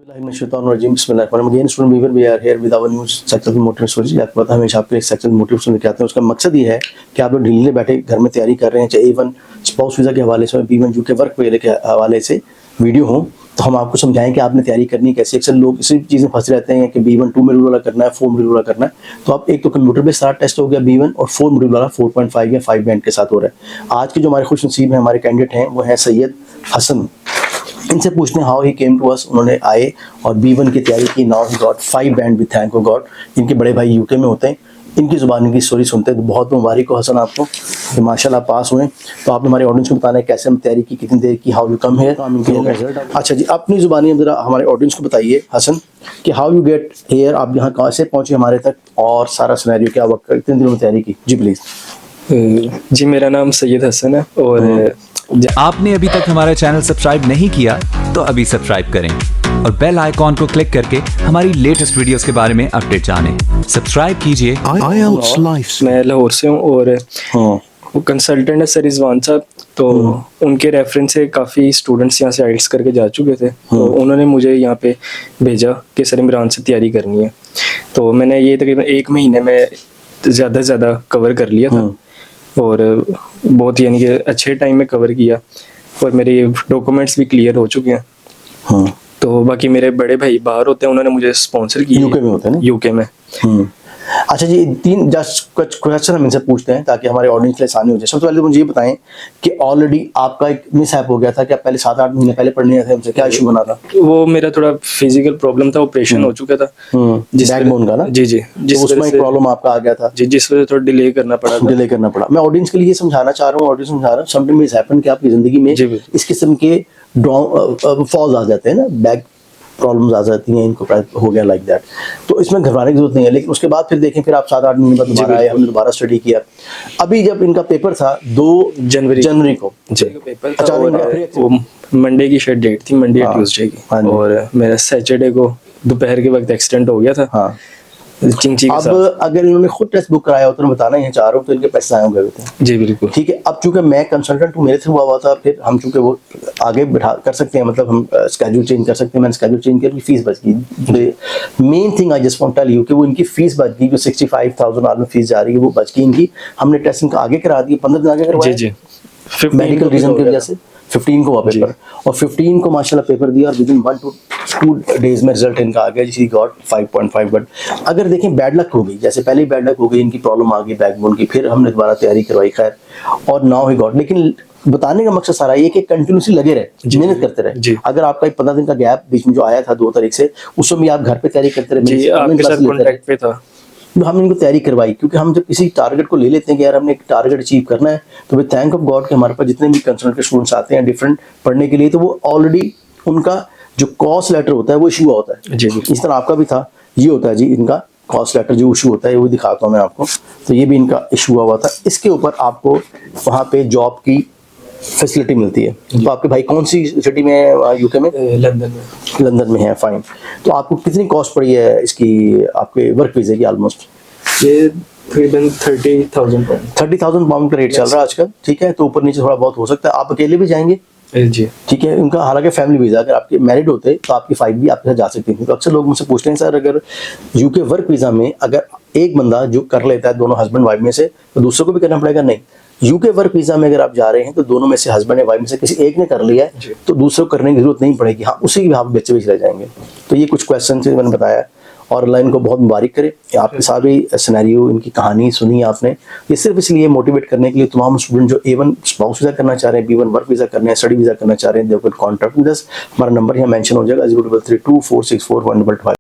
Again, student weaver, we are here with our new successful motivational stories. आपको पता है हमेशा आपको एक सक्सेसफुल मोटिवेशन लेके आते हैं। उसका मकसद ये है कि आप लोग दिल्ली में बैठे घर में तैयारी कर रहे हैं, चाहे A1 स्पाउस वीज़ा के हवाले से, B1 UK वर्क वीज़ा के हवाले से वीडियो हो, तो हम आपको समझाएं कि आपने तैयारी करनी है कैसे। अक्सर लोग इसी चीज़ में फंसे रहते हैं कि B1 2 मॉड्यूल वाला करना है, 4 मॉड्यूल वाला करना है। तो आप एक तो कंप्यूटर पे सारा टेस्ट हो गया B1 और 4 मॉड्यूल वाला 4.5 या 5 बैंड के साथ हो रहा है। आज के जो हमारे खुश नसीब हैं, हमारे कैंडिडेट हैं, वो हैं सैयद हसन। इनसे पूछते हैं how he came to us. उन्होंने आए और B1 की तैयारी की। Now he got 5 band with thank God. इनके बड़े भाई UK में होते हैं। इनकी ज़ुबान की स्टोरी सुनते हैं तो बहुत मुबारक हो हसन आपको कि माशाल्लाह पास हुए। तो आपने हमारे ऑडियंस को बताना है कैसे हम तैयारी की, कितनी देर की, हाउ यू कम हियर। अच्छा जी, अपनी ज़ुबानी ज़रा हमारे ऑडियंस को बताइए हसन कि हाउ यू गेट हियर, आप यहाँ कहाँ से पहुँचे हमारे तक और सारा सिनेरियो क्या वक्त कितने दिनों में तैयारी की। जी प्लीज़। जी मेरा नाम सैयद हसन है और आपने अभी तक हमारा चैनल सब्सक्राइब नहीं किया तो अभी सब्सक्राइब करें और बेल आइकॉन को क्लिक करके हमारी लेटेस्ट वीडियोस के बारे में अपडेट जानें। सब्सक्राइब कीजिए। मैं लाहौर से हूँ और वो कंसल्टेंट है सर रिजवान साहब। तो उनके रेफरेंस से काफ़ी स्टूडेंट्स यहाँ से आइल्स करके जा चुके थे। तो उन्होंने मुझे यहाँ पे भेजा कि सर इमरान से तैयारी करनी है। तो मैंने ये तकरीबन 1 महीने में ज़्यादा से ज़्यादा कवर कर लिया था और बहुत यानी कि अच्छे टाइम में कवर किया और मेरे डॉक्यूमेंट्स भी क्लियर हो चुके हैं। तो बाकी मेरे बड़े भाई बाहर होते हैं, उन्होंने मुझे स्पॉन्सर किया। UK में होते हैं ना? UK में। अच्छा जी, 3 जस्ट कुछ क्वेश्चन हम इनसे पूछते हैं ताकि हमारे ऑडियंस के लिए आसानी हो जाए। सबसे पहले तो मुझे ये बताएं कि ऑलरेडी आपका एक मिसहैप हो गया था कि आप पहले 7-8 महीने पहले पढ़ने आए थे, हमसे क्या इशू बना था? वो मेरा थोड़ा फिजिकल प्रॉब्लम था, ऑपरेशन हो चुका था बैकबोन का ना? जी जी, जिस उसमें एक प्रॉब्लम आपका आ गया था जी, जिस वजह से थोड़ा डिले करना पड़ा। मैं ऑडियंस के लिए समझाना चाह रहा हूँ, समटाइम्स हैपन कि आपकी जिंदगी में इस किस्म के फॉल्स आ जाते हैं ना, बैक प्रॉब्लम्स आ जाती हैं, इनको हो गया लाइक दैट। तो इसमें घबराने की जरूरत नहीं है। लेकिन उसके बाद फिर देखें, फिर आप 7-8 महीने बाद दोबारा आए, हमने दोबारा स्टडी किया। अभी जब इनका पेपर था 2 जनवरी को पेपर था और मंडे की शायद डेट थी, मंडे या ट्यूसडे की, और मेरा सैटरडे को दोपहर के वक्त एक्सीडेंट हो गया था। अब अगर इन्होंने खुद टेस्ट बुक कराया होता तो बताना ही चाह रहा हूँ, तो इनके पैसे आए होंगे थे। जी बिल्कुल ठीक है। अब चूंकि मैं कंसल्टेंट हूँ, मेरे थ्रू हुआ था, फिर हम चूंकि वो आगे बैठा कर सकते हैं, मतलब हम स्केड्यूल चेंज कर सकते हैं। मैंने स्केड्यूल चेंज किया, फीस बच गई। Main thing I just want tell you कि वो इनकी फीस बच गई, जो 65,000 आलम फीस जा रही है वो बच गई इनकी। हमने टेस्ट इनका आगे करा दिया, 15 दिन आगे करवाया जी मेडिकल रीजन की वजह से। 15 को हुआ पेपर और 15 को माशाल्लाह पेपर दिया और विदिन 1 to 2 डेज में रिजल्ट इनका आ गया, जिसकी गॉट 5.5। बट अगर देखें बैड लक हो गई, जैसे पहले ही बैड लक हो गई, इनकी प्रॉब्लम आ गई बैकबोन की, फिर हमने दोबारा तैयारी करवाई खैर और नाउ ही गॉट। लेकिन बताने का मकसद सारा ये कि कंटिन्यूसली लगे रहे, मेहनत करते रहे। अगर आपका 15 दिन का गैप बीच में जो आया था 2 तारीख से, उसमें भी आप घर पे तैयारी करते रहे, हम इनको तैयारी करवाई। क्योंकि हम जब किसी टारगेट को ले लेते हैं कि यार हमने एक टारगेट अचीव करना है, तो वे थैंक ऑफ गॉड कि हमारे पास जितने भी कंसल्टेंट के स्टूडेंट्स आते हैं डिफरेंट पढ़ने के लिए, तो वो ऑलरेडी उनका जो कॉस्ट लेटर होता है वो इशू होता है जी। इस तरह आपका भी था, ये होता है जी इनका कॉस्ट लेटर जो इशू होता है, वो दिखाता हूँ मैं आपको। तो ये भी इनका इशू हुआ था। इसके ऊपर आपको वहाँ पे जॉब की फैसिलिटी मिलती है। तो आपके भाई कौन सी सिटी में है UK में? लंदन में है। फाइन। तो आपको कितनी कॉस्ट पड़ी है इसकी, आपके वर्क वीजे की? ऑलमोस्ट ये तकरीबन 30,000 पाउंड का रेट चल रहा है आजकल। ठीक है, तो ऊपर नीचे थोड़ा बहुत हो सकता है। आप अकेले भी जाएंगे जी? ठीक है। उनका हालांकि फैमिली वीजा, अगर आपके मैरिड होते तो आपकी 5 भी आपके साथ जा सकती थी। तो अक्सर लोग मुझसे पूछते हैं सर अगर UK वर्क वीजा में अगर एक बंदा जो कर लेता है दोनों हस्बैंड वाइफ में से, तो दूसरे को भी करना पड़ेगा? नहीं। UK वर्क वीजा में अगर आप जा रहे हैं तो दोनों में से हस्बैंड या वाइफ में से किसी एक ने कर लिया है तो दूसरे को करने की जरूरत नहीं पड़ेगी। हाँ, उसी की आप बच्चे भी चले जाएंगे। तो ये कुछ क्वेश्चन से मैंने बताया और अल्लाह इनको बहुत मुबारक करे। आपके साथ भी सिनेरियो, इनकी कहानी सुनी आपने। ये सिर्फ इसलिए मोटिवेट करने के लिए तमाम स्टूडेंट जो A1 स्पाउस वीजा करना चाह रहे हैं, B1 वर्क वीजा करना है, स्टडी वीजा करना चाह रहे हैं, they can contact with us. हमारा नंबर यहाँ मेंशन हो जाएगा 0232464155।